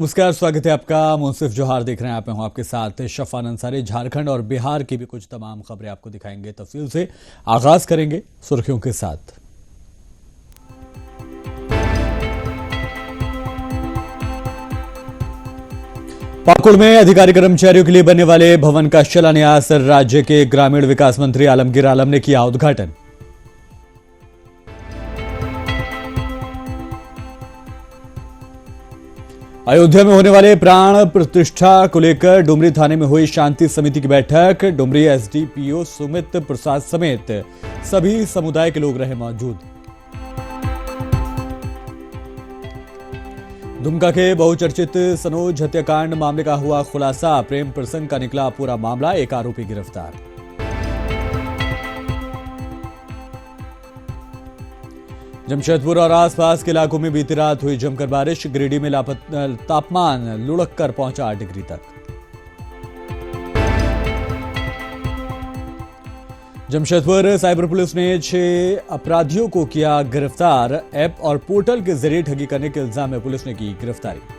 नमस्कार, स्वागत है आपका। मुंसिफ जोहार देख रहे हैं आप। मैं हूं आपके साथ शफान अंसारी। झारखंड और बिहार की भी कुछ तमाम खबरें आपको दिखाएंगे तफसील से। आगाज करेंगे सुर्खियों के साथ। पाकुड़ में अधिकारी कर्मचारियों के लिए बनने वाले भवन का शिलान्यास राज्य के ग्रामीण विकास मंत्री आलमगीर आलम ने किया उद्घाटन। अयोध्या में होने वाले प्राण प्रतिष्ठा को लेकर डुमरी थाने में हुई शांति समिति की बैठक। डुमरी एसडीपीओ सुमित प्रसाद समेत सभी समुदाय के लोग रहे मौजूद। दुमका के बहुचर्चित सनोज हत्याकांड मामले का हुआ खुलासा। प्रेम प्रसंग का निकला पूरा मामला, एक आरोपी गिरफ्तार। जमशेदपुर और आसपास के इलाकों में बीती रात हुई जमकर बारिश। गिरिडीह में तापमान लुढ़क कर पहुंचा 8 डिग्री तक। जमशेदपुर साइबर पुलिस ने 6 अपराधियों को किया गिरफ्तार। ऐप और पोर्टल के जरिए ठगी करने के इल्जाम में पुलिस ने की गिरफ्तारी।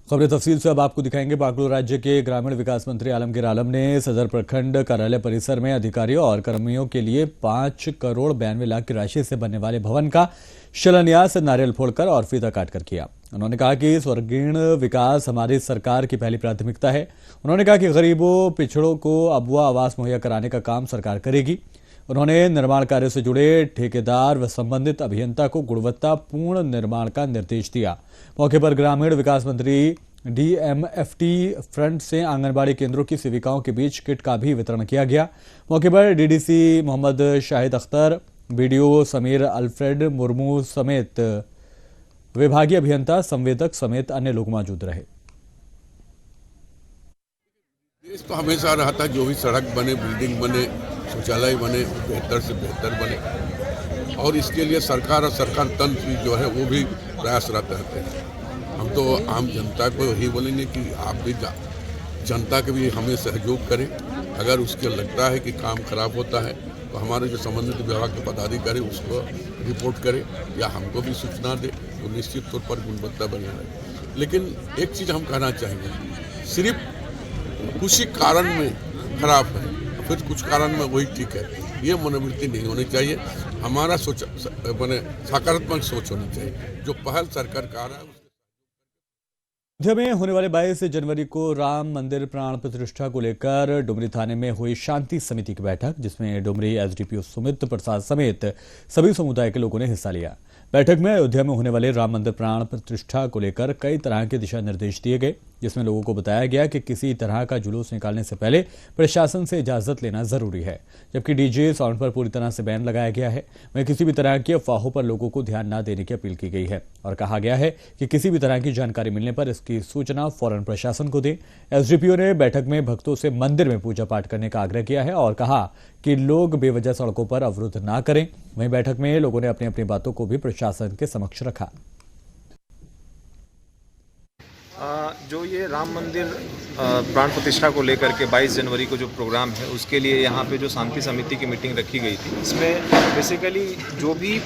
खबरें तफसील से अब आपको दिखाएंगे। पाकुड़ राज्य के ग्रामीण विकास मंत्री आलमगीर आलम ने सदर प्रखंड कार्यालय परिसर में अधिकारियों और कर्मियों के लिए 5 करोड़ 92 लाख की राशि से बनने वाले भवन का शिलान्यास नारियल फोड़कर और फीता काटकर किया। उन्होंने कहा कि स्वर्गीण विकास हमारी सरकार की पहली प्राथमिकता है। उन्होंने कहा कि गरीबों पिछड़ों को अबुआ आवास मुहैया कराने का काम सरकार करेगी। उन्होंने निर्माण कार्य से जुड़े ठेकेदार व संबंधित अभियंता को गुणवत्तापूर्ण निर्माण का निर्देश दिया। मौके पर ग्रामीण विकास मंत्री डीएमएफटी फ्रंट से आंगनबाड़ी केंद्रों की सेविकाओं के बीच किट का भी वितरण किया गया। मौके पर DDC Mohammad Shahid Akhtar, BDO Samir Alfred Murmu समेत विभागीय अभियंता, संवेदक समेत अन्य लोग मौजूद रहे। देश तो हमेशा रहा था जो भी सड़क बने, बिल्डिंग बने, शौचालय बने, बेहतर से बेहतर बने, और इसके लिए सरकार और सरकार तंत्र जो है वो भी प्रयासरत रहते हैं। हम तो आम जनता को यही बोलेंगे कि आप भी जनता के भी हमें सहयोग करें। अगर उसके लगता है कि काम खराब होता है तो हमारे जो संबंधित विभाग के पदाधिकारी उसको रिपोर्ट करें या हमको भी सूचना दे, तो निश्चित तौर पर गुणवत्ता बनी रहे। लेकिन एक चीज़ हम कहना चाहेंगे, सिर्फ कुछ ही कारण में खराब है, फिर कुछ कारण में वही ठीक है, ये मनोवृत्ति नहीं होनी चाहिए। हमारा सोच मैंने सकारात्मक सोच होनी चाहिए। जो पहल सरकार कर रहा है। अयोध्या में होने वाले 22 जनवरी को राम मंदिर प्राण प्रतिष्ठा को लेकर डुमरी थाने में हुई शांति समिति की बैठक, जिसमें डुमरी एसडीपीओ सुमित प्रसाद समेत सभी समुदाय के लोगों ने हिस्सा लिया। बैठक में अयोध्या में होने वाले राम मंदिर प्राण प्रतिष्ठा को लेकर कई तरह के दिशा निर्देश दिए गए, जिसमें लोगों को बताया गया कि किसी तरह का जुलूस निकालने से पहले प्रशासन से इजाजत लेना जरूरी है। जबकि डीजे साउंड पर पूरी तरह से बैन लगाया गया है। वहीं किसी भी तरह की अफवाहों पर लोगों को ध्यान न देने की अपील की गई है और कहा गया है कि किसी भी तरह की जानकारी मिलने पर इसकी सूचना फौरन प्रशासन को दें। एसडीपीओ ने बैठक में भक्तों से मंदिर में पूजा पाठ करने का आग्रह किया है और कहा कि लोग बेवजह सड़कों पर अवरुद्ध न करें। वहीं बैठक में लोगों ने अपनी अपनी बातों को भी प्रशासन के समक्ष रखा। जो ये राम मंदिर प्राण प्रतिष्ठा को लेकर के 22 जनवरी को जो प्रोग्राम है, उसके लिए यहाँ पे जो शांति समिति की मीटिंग रखी गई थी, इसमें बेसिकली जो भी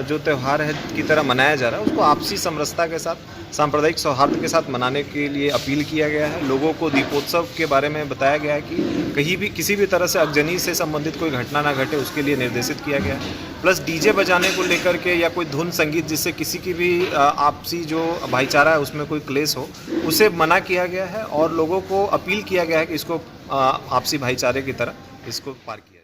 जो त्यौहार है की तरह मनाया जा रहा है उसको आपसी समरसता के साथ, सांप्रदायिक सौहार्द के साथ मनाने के लिए अपील किया गया है। लोगों को दीपोत्सव के बारे में बताया गया है कि कहीं भी किसी भी तरह से अगजनी से संबंधित कोई घटना ना घटे, उसके लिए निर्देशित किया गया है। प्लस डीजे बजाने को लेकर के या कोई धुन संगीत जिससे किसी की भी आपसी जो भाईचारा है उसमें कोई क्लेश हो, उसे मना किया गया है और लोगों को अपील किया गया है कि इसको आपसी भाईचारे की तरह इसको पार किया जाए।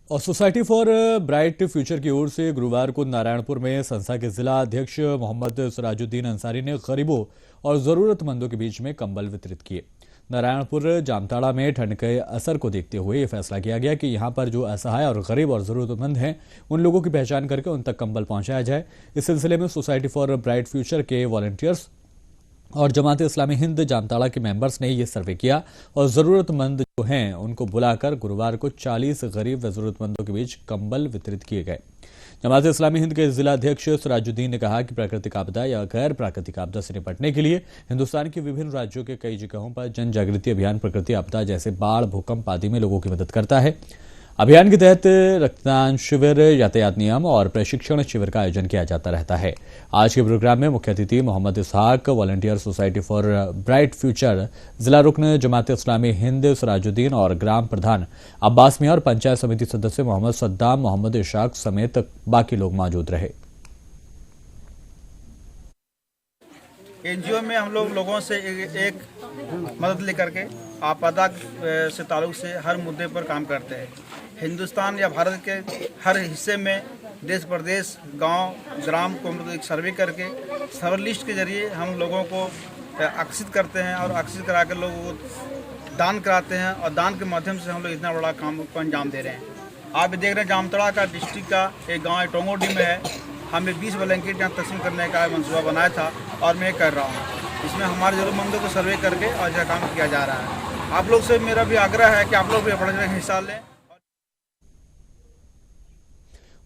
और सोसाइटी फॉर ब्राइट फ्यूचर की ओर से गुरुवार को नारायणपुर में संस्था के जिला अध्यक्ष मोहम्मद सिराजुद्दीन अंसारी ने गरीबों और जरूरतमंदों के बीच में कंबल वितरित किए। नारायणपुर जामताड़ा में ठंड के असर को देखते हुए यह फैसला किया गया कि यहां पर जो असहाय और गरीब और जरूरतमंद हैं उन लोगों की पहचान करके उन तक कंबल पहुंचाया जाए। इस सिलसिले में सोसाइटी फॉर ब्राइट फ्यूचर के वॉलंटियर्स और जमात इस्लामी हिंद जामताड़ा के मेंबर्स ने यह सर्वे किया और जरूरतमंद जो हैं उनको बुलाकर गुरुवार को 40 गरीब व जरूरतमंदों के बीच कंबल वितरित किए गए। जमात इस्लामी हिंद के जिला अध्यक्ष सिराजुद्दीन ने कहा कि प्राकृतिक आपदा या गैर प्राकृतिक आपदा से निपटने के लिए हिंदुस्तान के विभिन्न राज्यों के कई जगहों पर जन जागृति अभियान प्रकृति आपदा जैसे बाढ़, भूकंप आदि में लोगों की मदद करता है। अभियान के तहत रक्तदान शिविर, यातायात नियम और प्रशिक्षण शिविर का आयोजन किया जाता रहता है। आज के प्रोग्राम में मुख्य अतिथि Mohammad Ishaq, volunteer society for bright future, जिला रुकन जमात इस्लामी हिंद सिराजुद्दीन और ग्राम प्रधान अब्बास मियां और पंचायत समिति सदस्य मोहम्मद सद्दाम, मोहम्मद इशाक समेत बाकी लोग मौजूद रहे। एनजीओ में हम लोगों से एक मदद लेकर के आपदा से ताल्लुक से हर मुद्दे पर काम करते हैं। हिंदुस्तान या भारत के हर हिस्से में देश प्रदेश, गांव, ग्राम को हम लोग एक सर्वे करके सर्वे लिस्ट के जरिए हम लोगों को आकर्षित करते हैं और आकर्षित करा कर लोगों को दान कराते हैं और दान के माध्यम से हम लोग इतना बड़ा काम को अंजाम दे रहे हैं। आप भी देख रहे हैं जामतड़ा का डिस्ट्रिक्ट का एक गाँव टोंगोडी में है। हमने 20 ब्लैंकेट यहाँ तकसीम करने का मंसूबा बनाया था और मैं कर रहा हूँ। इसमें हमारे ज़रूरतमंदों को सर्वे करके और यह काम किया जा रहा है। आप लोग से मेरा भी आग्रह है कि आप लोग भी बढ़ चढ़ हिस्सा लें।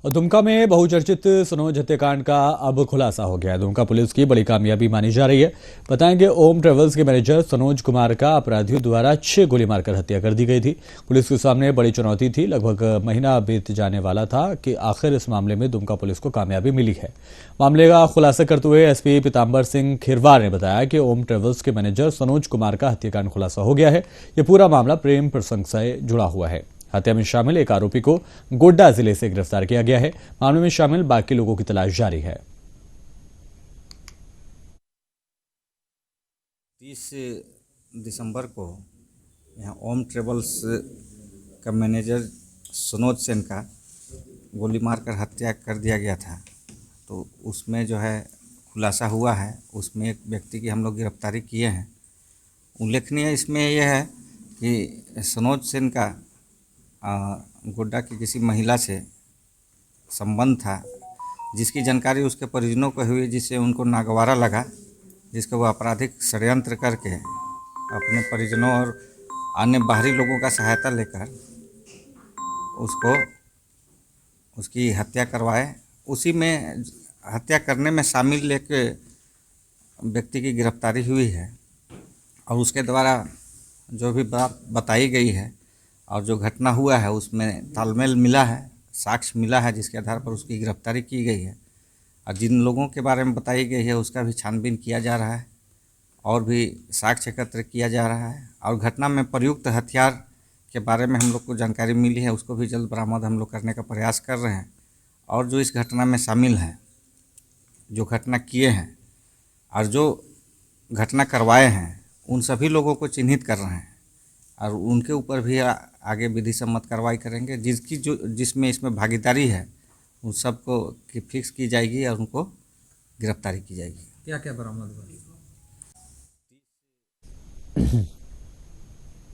और दुमका में बहुचर्चित सनोज हत्याकांड का अब खुलासा हो गया है। दुमका पुलिस की बड़ी कामयाबी मानी जा रही है। बताएंगे ओम ट्रेवल्स के मैनेजर सनोज कुमार का अपराधियों द्वारा 6 गोली मारकर हत्या कर दी गई थी। पुलिस के सामने बड़ी चुनौती थी। लगभग महीना बीत जाने वाला था कि आखिर इस मामले में दुमका पुलिस को कामयाबी मिली है। मामले का खुलासा करते हुए एसपी पीताम्बर सिंह खिरवार ने बताया कि ओम ट्रेवल्स के मैनेजर सनोज कुमार का हत्याकांड खुलासा हो गया है। ये पूरा मामला प्रेम प्रसंग से जुड़ा हुआ है। हत्या में शामिल एक आरोपी को गोड्डा जिले से गिरफ्तार किया गया है। मामले में शामिल बाकी लोगों की तलाश जारी है। 30 दिसंबर को यहाँ ओम ट्रेवल्स का मैनेजर सनोज सेन का गोली मारकर हत्या कर दिया गया था। तो उसमें जो है खुलासा हुआ है। उसमें एक व्यक्ति की हम लोग गिरफ्तारी किए हैं। उल्लेखनीय इसमें यह है कि सनोज सेन का गोड्डा की किसी महिला से संबंध था, जिसकी जानकारी उसके परिजनों को हुई, जिससे उनको नागवारा लगा, जिसको वो आपराधिक षड्यंत्र करके अपने परिजनों और अन्य बाहरी लोगों का सहायता लेकर उसकी हत्या करवाए। उसी में हत्या करने में शामिल एक व्यक्ति की गिरफ्तारी हुई है और उसके द्वारा जो भी बात बताई गई है और जो घटना हुआ है उसमें तालमेल मिला है, साक्ष्य मिला है, जिसके आधार पर उसकी गिरफ्तारी की गई है। और जिन लोगों के बारे में बताई गई है उसका भी छानबीन किया जा रहा है और भी साक्ष्य एकत्र किया जा रहा है। और घटना में प्रयुक्त हथियार के बारे में हम लोग को जानकारी मिली है, उसको भी जल्द बरामद हम लोग करने का प्रयास कर रहे हैं। और जो इस घटना में शामिल हैं, जो घटना किए हैं और जो घटना करवाए हैं, उन सभी लोगों को चिन्हित कर रहे हैं और उनके ऊपर भी आगे विधि सम्मत कार्रवाई करेंगे। जिसमें इसमें भागीदारी है उन सबको की फिक्स की जाएगी और उनको गिरफ्तारी की जाएगी। क्या क्या बरामद हुआ?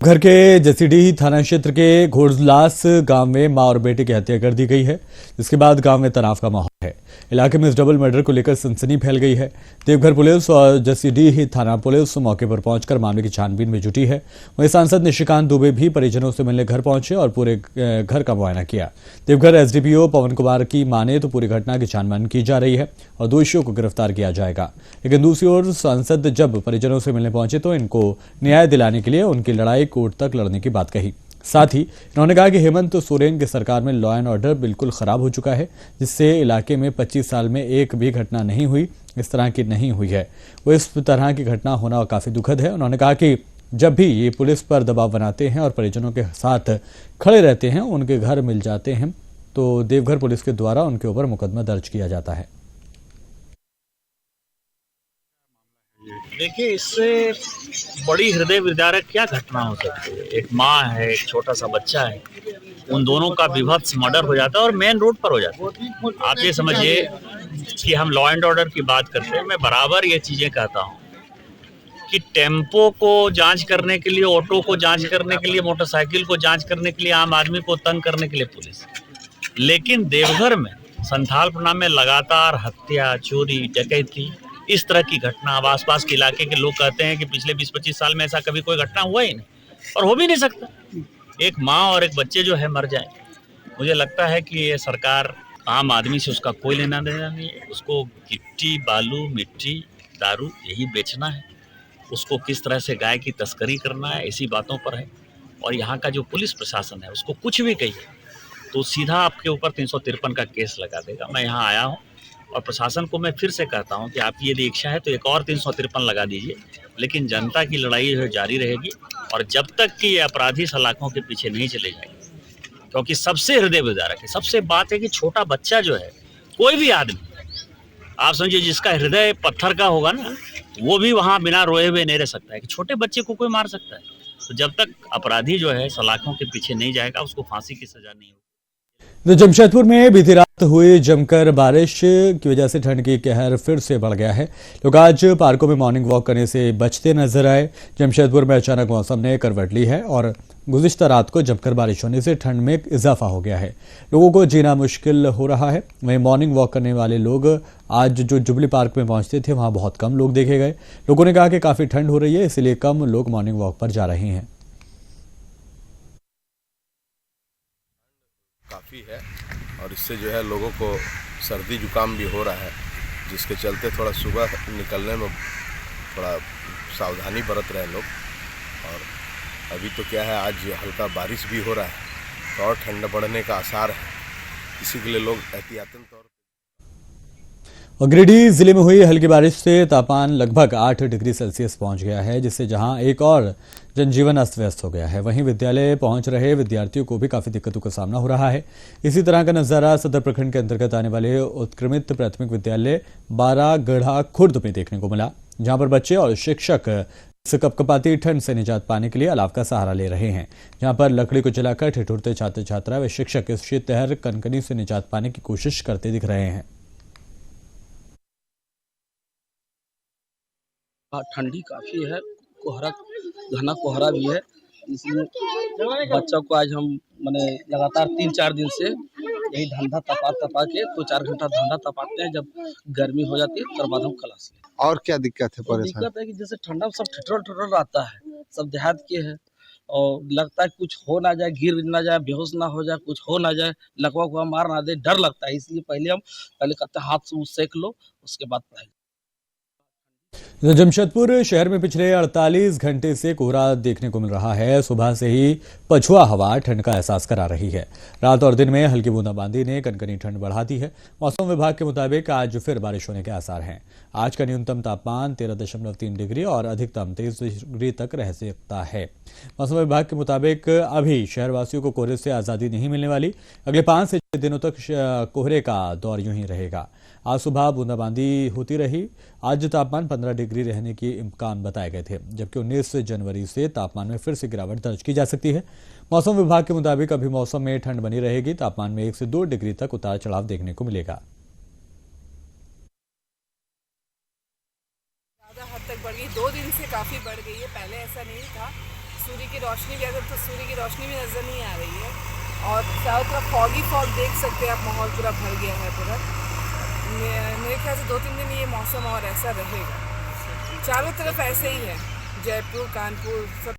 घर के जसीडीह थाना क्षेत्र के घोड़लास गांव में मां और बेटे की हत्या कर दी गई है, जिसके बाद गांव में तनाव का माहौल है। इलाके में इस डबल मर्डर को लेकर सनसनी फैल गई है। देवघर पुलिस और जसीडीह थाना पुलिस मौके पर पहुंचकर मामले की छानबीन में जुटी है। वहीं सांसद निशिकांत दुबे भी परिजनों से मिलने घर पहुंचे और पूरे घर का मुआयना किया। देवघर एसडीपीओ पवन कुमार की माने तो पूरी घटना की छानबीन की जा रही है और दोषियों को गिरफ्तार किया जाएगा। लेकिन दूसरी ओर सांसद जब परिजनों से मिलने पहुंचे तो इनको न्याय दिलाने के लिए उनकी लड़ाई कोर्ट तक लड़ने की बात कही। साथ ही इन्होंने कहा कि हेमंत सोरेन की सरकार में लॉ एंड ऑर्डर बिल्कुल खराब हो चुका है, जिससे इलाके में 25 साल में एक भी घटना नहीं हुई, इस तरह की नहीं हुई है। वो इस तरह की घटना होना काफी दुखद है। उन्होंने कहा कि जब भी ये पुलिस पर दबाव बनाते हैं और परिजनों के साथ खड़े रहते हैं, उनके घर मिल जाते हैं, तो देवघर पुलिस के द्वारा उनके ऊपर मुकदमा दर्ज किया जाता है। देखिए, इससे बड़ी हृदय विदारक क्या घटना हो सकती है। एक माँ है, एक छोटा सा बच्चा है, उन दोनों का विभत्स मर्डर हो जाता है और मेन रोड पर हो जाता है। आप ये समझिए कि हम लॉ एंड ऑर्डर की बात करते हैं। मैं बराबर ये चीजें कहता हूँ कि टेम्पो को जांच करने के लिए, ऑटो को जांच करने के लिए, मोटरसाइकिल को जांच करने के लिए, आम आदमी को तंग करने के लिए पुलिस, लेकिन देवघर में संथालपना में लगातार हत्या, चोरी, डकैती, इस तरह की घटना। अब आसपास के इलाके के लोग कहते हैं कि पिछले 20-25 साल में ऐसा कभी कोई घटना हुआ ही नहीं और हो भी नहीं सकता। एक माँ और एक बच्चे जो है मर जाए, मुझे लगता है कि ये सरकार, आम आदमी से उसका कोई लेना देना नहीं है। उसको गिट्टी, बालू, मिट्टी, दारू यही बेचना है। उसको किस तरह से गाय की तस्करी करना है, ऐसी बातों पर है। और यहाँ का जो पुलिस प्रशासन है उसको कुछ भी कहिए, तो सीधा आपके ऊपर 353 का केस लगा देगा। मैं यहाँ आया हूँ और प्रशासन को मैं फिर से कहता हूँ कि आपकी यदि इच्छा है तो एक और 353 लगा दीजिए, लेकिन जनता की लड़ाई जो है जारी रहेगी। और जब तक कि ये अपराधी सलाखों के पीछे नहीं चले जाएंगे, क्योंकि सबसे हृदय विदारक है, सबसे बात है कि छोटा बच्चा जो है, कोई भी आदमी आप समझिए जिसका हृदय पत्थर का होगा ना, वो भी वहाँ बिना रोए हुए नहीं रह सकता है कि छोटे बच्चे को कोई मार सकता है। तो जब तक अपराधी जो है सलाखों के पीछे नहीं जाएगा, उसको फांसी की सजा नहीं होगी। तो जमशेदपुर में बीती रात हुई जमकर बारिश की वजह से ठंड की कहर फिर से बढ़ गया है। लोग आज पार्कों में मॉर्निंग वॉक करने से बचते नजर आए। जमशेदपुर में अचानक मौसम ने करवट ली है और गुज़िश्ता रात को जमकर बारिश होने से ठंड में इजाफा हो गया है। लोगों को जीना मुश्किल हो रहा है। वहीं मॉर्निंग वॉक करने वाले लोग आज जो जुबली पार्क में पहुंचते थे, वहां बहुत कम लोग देखे गए। लोगों ने कहा कि काफी ठंड हो रही है, इसलिए कम लोग मॉर्निंग वॉक पर जा रहे हैं। काफ़ी है और इससे जो है लोगों को सर्दी जुकाम भी हो रहा है, जिसके चलते थोड़ा सुबह निकलने में थोड़ा सावधानी बरत रहे हैं लोग। और अभी तो क्या है, आज हल्का बारिश भी हो रहा है तो और ठंड बढ़ने का आसार है, इसी के लिए लोग एहतियातन तौर और गिरिडीह जिले में हुई हल्की बारिश से तापमान लगभग 8 डिग्री सेल्सियस पहुंच गया है, जिससे जहां एक और जनजीवन अस्त व्यस्त हो गया है, वहीं विद्यालय पहुंच रहे विद्यार्थियों को भी काफी दिक्कतों का सामना हो रहा है। इसी तरह का नजारा सदर प्रखंड के अंतर्गत आने वाले उत्क्रमित प्राथमिक विद्यालय बारागढ़ा खुर्द में देखने को मिला, जहां पर बच्चे और शिक्षक इस कपकपाती ठंड से निजात पाने के लिए अलाव का सहारा ले रहे हैं। जहां पर लकड़ी को जलाकर ठिठुरते छात्र छात्रा व शिक्षक इस शीतलहर कनकनी से निजात पाने की कोशिश करते दिख रहे हैं। ठंडी काफ़ी है, कोहरा घना कोहरा भी है, इसलिए बच्चों को आज हम माने लगातार 3-4 दिन से यही धंधा तपा के 2-4 घंटा धंधा तपाते हैं। जब गर्मी हो जाती है तब बाद हम क्लास लेते हैं। और क्या दिक्कत है? परेशान दिक्कत है कि जैसे ठंडा में सब ठिठुर रहता है, सब देहात के है और लगता है कुछ हो ना जाए, गिर ना जाए, बेहोश ना हो जाए, कुछ हो ना जाए, लकवा को मार ना दे, डर लगता है। इसलिए पहले कहते हैं हाथ से सेक लो, उसके बाद पढ़ाई। जमशेदपुर शहर में पिछले 48 घंटे से कोहरा देखने को मिल रहा है। सुबह से ही पछुआ हवा ठंड का एहसास करा रही है। रात और दिन में हल्की बूंदाबांदी ने कनकनी ठंड बढ़ा दी है। मौसम विभाग के मुताबिक आज फिर बारिश होने के आसार हैं। आज का न्यूनतम तापमान 13.3 डिग्री और अधिकतम 23 डिग्री तक रह सकता है। मौसम विभाग के मुताबिक अभी शहरवासियों को कोहरे से आज़ादी नहीं मिलने वाली। अगले 5 से 6 दिनों तक कोहरे का दौर यूं ही रहेगा। आज सुबह बूंदाबांदी होती रही। आज तापमान 15 डिग्री रहने के इम्कान बताए गए थे, जबकि 19 जनवरी से तापमान में फिर से गिरावट दर्ज की जा सकती है। मौसम विभाग के मुताबिक अभी मौसम में ठंड बनी रहेगी। तापमान में 1 से 2 डिग्री तक उतार चढ़ाव देखने को मिलेगा। ज़्यादा हद तक बढ़ गई, 2 दिन से काफ़ी बढ़ गई है। पहले ऐसा नहीं था। सूर्य की रोशनी भी अगर तो सूर्य की रोशनी भी नज़र नहीं आ रही है और चारों तरफ फॉग देख सकते हैं आप, माहौल पूरा भर गया है पूरा। मेरे ख्याल से 2-3 दिन ये मौसम और ऐसा रहेगा। चारों तरफ ऐसे ही है, जयपुर, कानपुर सब।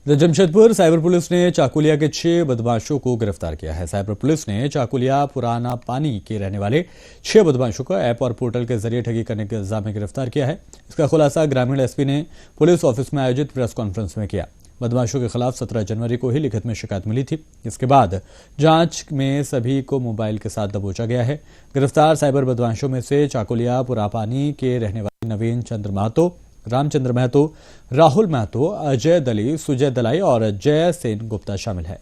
जमशेदपुर साइबर पुलिस ने चाकुलिया के 6 बदमाशों को गिरफ्तार किया है। साइबर पुलिस ने चाकुलिया पुराना पानी के रहने वाले 6 बदमाशों को ऐप और पोर्टल के जरिए ठगी करने के इल्जाम में गिरफ्तार किया है। इसका खुलासा ग्रामीण एसपी ने पुलिस ऑफिस में आयोजित प्रेस कॉन्फ्रेंस में किया। बदमाशों के खिलाफ 17 जनवरी को ही लिखित में शिकायत मिली थी। इसके बाद जांच में सभी को मोबाइल के साथ दबोचा गया है। गिरफ्तार साइबर बदमाशों में से चाकुलिया पुरापानी के रहने वाले नवीन चंद्र महतो, रामचंद्र महतो, राहुल महतो, अजय दली, सुजय दलाई और जय सेन गुप्ता शामिल है।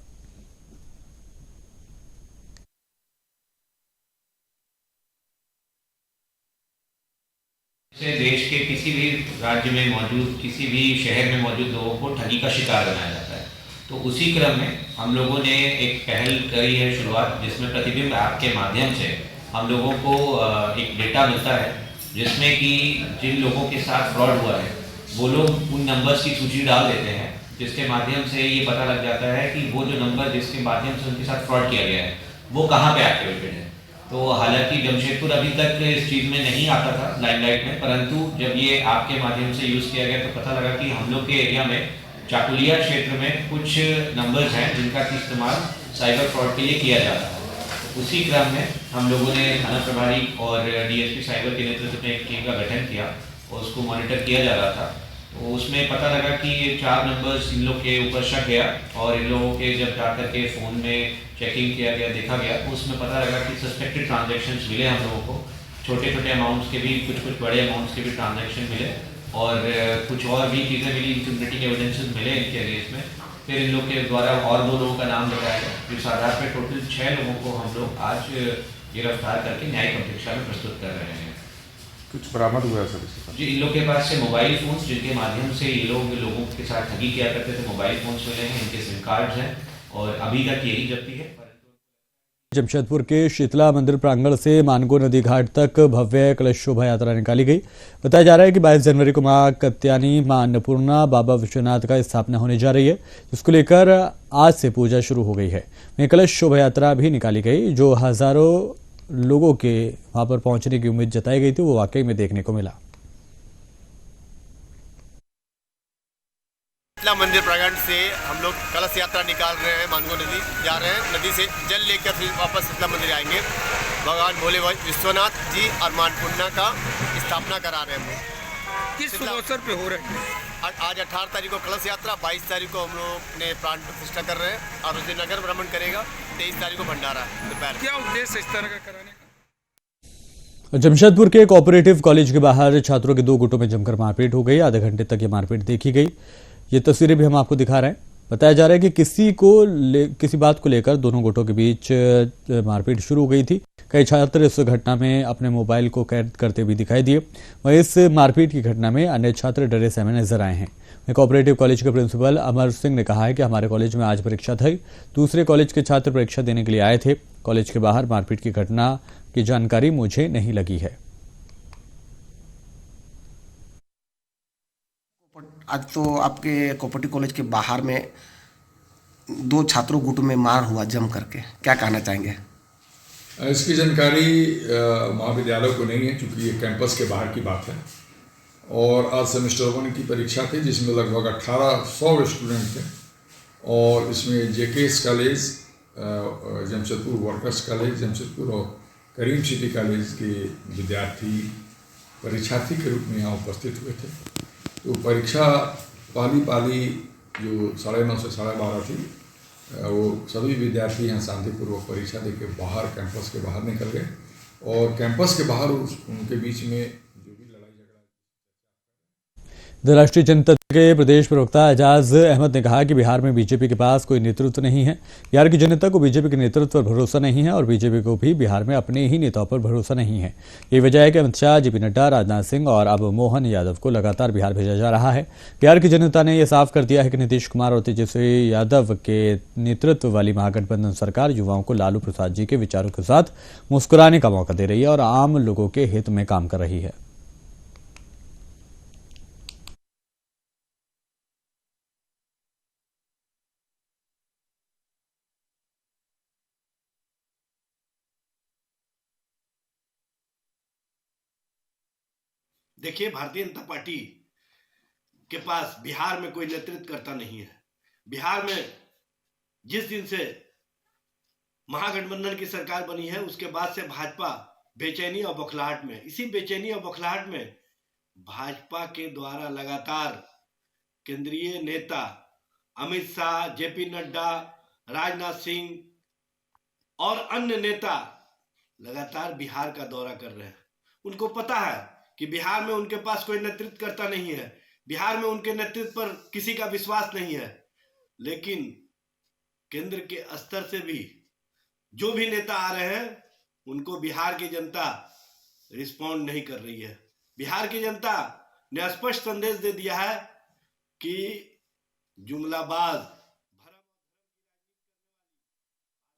देश के किसी भी राज्य में मौजूद, किसी भी शहर में मौजूद लोगों को ठगी का शिकार बनाया जाता है। तो उसी क्रम में हम लोगों ने एक पहल करी है शुरुआत, जिसमें प्रतिबिंब ऐप के माध्यम से हम लोगों को एक डेटा मिलता है, जिसमें कि जिन लोगों के साथ फ्रॉड हुआ है वो लोग उन नंबर्स की सूची डाल देते हैं, जिसके माध्यम से ये पता लग जाता है कि वो जो नंबर जिसके माध्यम से उनके साथ फ्रॉड किया गया है वो कहाँ पे एक्टिवेटेड है। तो हालांकि जमशेदपुर अभी तक इस चीज़ में नहीं आता था लाइमलाइट में, परंतु जब ये आपके माध्यम से यूज़ किया गया तो पता लगा कि हम लोग के एरिया में चाकुलिया क्षेत्र में कुछ नंबर्स हैं जिनका इस्तेमाल साइबर फ्रॉड के लिए किया जाता है। तो उसी क्रम में हम लोगों ने थाना प्रभारी और डीएसपी साइबर के नेतृत्व में एक टीम का गठन किया और उसको मॉनिटर किया जा रहा था। तो उसमें पता लगा कि ये 4 नंबर्स इन लोग के ऊपर शक गया और इन लोगों के जब जाकर के फ़ोन में चेकिंग किया गया, देखा गया, तो उसमें पता लगा कि सस्पेक्टेड ट्रांजैक्शंस मिले हम लोगों को, छोटे छोटे अमाउंट्स के भी, कुछ बड़े अमाउंट्स के भी ट्रांजैक्शन मिले और कुछ और भी चीज़ें मिली, इंक्रिमिनेटिंग एविडेंसेस मिले इनके अगेंस्ट में। फिर इन लोग के द्वारा और 2 लोगों का नाम बताया गया। इस आधार पर टोटल 6 लोगों को हम लोग आज गिरफ्तार करके न्यायिक अपेक्षा में प्रस्तुत कर रहे हैं। कुछ बरामद हुआ है सर? जी, इन लोग के पास से मोबाइल फ़ोन्स जिनके माध्यम से ये लोगों के साथ ठगी किया करते थे, मोबाइल फ़ोन्स मिले हैं, इनके सिम कार्ड्स हैं और अभी तक यही जब्ती है। जमशेदपुर के शीतला मंदिर प्रांगण से मानगो नदी घाट तक भव्य कलश शोभा यात्रा निकाली गई। बताया जा रहा है कि 22 जनवरी को मां कत्यानी, मां अन्नपूर्णा, बाबा विश्वनाथ का स्थापना होने जा रही है, जिसको लेकर आज से पूजा शुरू हो गई है। वहीं कलश शोभा यात्रा भी निकाली गई, जो हजारों लोगों के वहां पर पहुंचने की उम्मीद जताई गई थी, वो वाकई में देखने को मिला। शीतला मंदिर प्रांगण से हम लोग कलश यात्रा निकाल रहे हैं, मानगो नदी जा रहे हैं, नदी से जल लेकर फिर वापस शीतला मंदिर आएंगे। भगवान भोले विश्वनाथ जी और मां अन्नपूर्णा का स्थापना करा रहे हैं हम लोग। किस अवसर पे हो रहे हैं? आज 18 तारीख को कलश यात्रा, 22 तारीख को हम लोग ने प्राण प्रतिष्ठा कर रहे हैं और उस दिन नगर भ्रमण करेगा। 23 तारीख को भंडारा दोपहर। क्या उद्देश्य इस तरह का कराने का? जमशेदपुर के कोऑपरेटिव कॉलेज के बाहर छात्रों के 2 गुटों में जमकर मारपीट हो गई। आधे घंटे तक ये मारपीट देखी गई। ये तस्वीरें भी हम आपको दिखा रहे हैं। बताया जा रहा है कि किसी बात को लेकर दोनों गुटों के बीच मारपीट शुरू हो गई थी। कई छात्र इस घटना में अपने मोबाइल को कैद करते भी दिखाई दिए। वहीं इस मारपीट की घटना में अन्य छात्र डरे सहमे नजर आए हैं। कोऑपरेटिव कॉलेज के प्रिंसिपल अमर सिंह ने कहा है कि हमारे कॉलेज में आज परीक्षा थी, दूसरे कॉलेज के छात्र परीक्षा देने के लिए आए थे। कॉलेज के बाहर मारपीट की घटना की जानकारी मुझे नहीं लगी है। आज तो आपके कोऑपरेटिव कॉलेज के बाहर में 2 छात्रों गुट में मार हुआ जम करके, क्या कहना चाहेंगे? इसकी जानकारी महाविद्यालय को नहीं है, क्योंकि ये कैंपस के बाहर की बात है। और आज सेमेस्टर 1 की परीक्षा थी, जिसमें लगभग 1800 स्टूडेंट थे और इसमें JKS college, Jamshedpur workers college Jamshedpur और करीम सिटी कॉलेज के विद्यार्थी परीक्षार्थी के रूप में यहाँ उपस्थित हुए थे। तो परीक्षा पाली जो 9:30 से 12:30 थी, वो सभी विद्यार्थी यहाँ शांतिपूर्वक परीक्षा देकर बाहर कैंपस के बाहर निकल गए और कैंपस के बाहर उनके बीच में जो भी लड़ाई झगड़ा। राष्ट्रीय जनता के प्रदेश प्रवक्ता एजाज अहमद ने कहा कि बिहार में बीजेपी के पास कोई नेतृत्व नहीं है। बिहार की जनता को बीजेपी के नेतृत्व पर भरोसा नहीं है और बीजेपी को भी बिहार में अपने ही नेताओं पर भरोसा नहीं है। यही वजह है कि अमित शाह, जेपी नड्डा, राजनाथ सिंह और अब मोहन यादव को लगातार बिहार भेजा जा रहा है। बिहार की जनता ने यह साफ कर दिया है कि नीतीश कुमार और तेजस्वी यादव के नेतृत्व वाली महागठबंधन सरकार युवाओं को लालू प्रसाद जी के विचारों के साथ मुस्कुराने का मौका दे रही है और आम लोगों के हित में काम कर रही है। देखिए, भारतीय जनता पार्टी के पास बिहार में कोई नेतृत्वकर्ता नहीं है। बिहार में जिस दिन से महागठबंधन की सरकार बनी है, उसके बाद से भाजपा बेचैनी और बौखलाहट में, इसी बेचैनी और बौखलाहट में भाजपा के द्वारा लगातार केंद्रीय नेता अमित शाह, जेपी नड्डा, राजनाथ सिंह और अन्य नेता लगातार बिहार का दौरा कर रहे हैं। उनको पता है कि बिहार में उनके पास कोई नेतृत्वकर्ता नहीं है, बिहार में उनके नेतृत्व पर किसी का विश्वास नहीं है। लेकिन केंद्र के स्तर से भी जो भी नेता आ रहे हैं, उनको बिहार की जनता रिस्पॉन्ड नहीं कर रही है। बिहार की जनता ने स्पष्ट संदेश दे दिया है कि जुमलाबाज।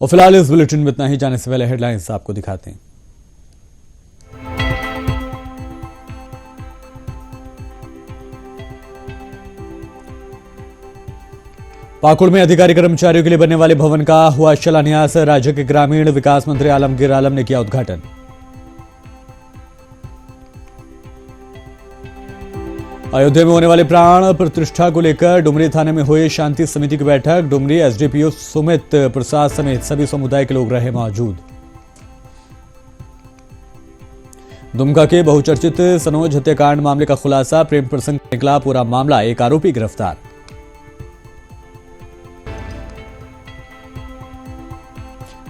और फिलहाल इस बुलेटिन में इतना ही। जाने से पहले हेडलाइंस आपको दिखाते हैं। पाकुड़ में अधिकारी कर्मचारियों के लिए बनने वाले भवन का हुआ शिलान्यास। राज्य के ग्रामीण विकास मंत्री आलमगीर आलम ने किया उद्घाटन। अयोध्या में होने वाले प्राण प्रतिष्ठा को लेकर डुमरी थाने में हुई शांति समिति की बैठक। डुमरी एसडीपीओ सुमित प्रसाद समेत सभी समुदाय के लोग रहे मौजूद। दुमका के बहुचर्चित सनोज हत्याकांड मामले का खुलासा, प्रेम प्रसंग निकला पूरा मामला, एक आरोपी गिरफ्तार।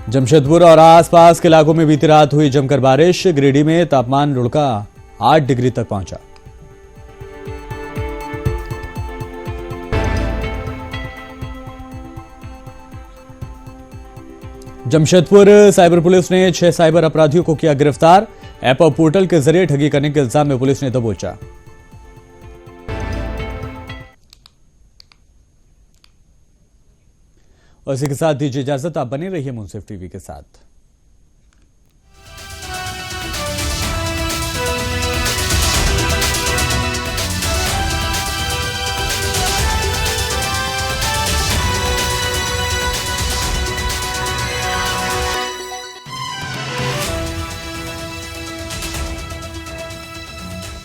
जमशेदपुर और आसपास के इलाकों में बीती रात हुई जमकर बारिश, गिरिडीह में तापमान लुढ़का 8 डिग्री तक पहुंचा। जमशेदपुर साइबर पुलिस ने 6 साइबर अपराधियों को किया गिरफ्तार, ऐप और पोर्टल के जरिए ठगी करने के इल्जाम में पुलिस ने दबोचा। और इसी के साथ दीजिए इजाजत, आप बने रहिए मुंसिफ टीवी के साथ।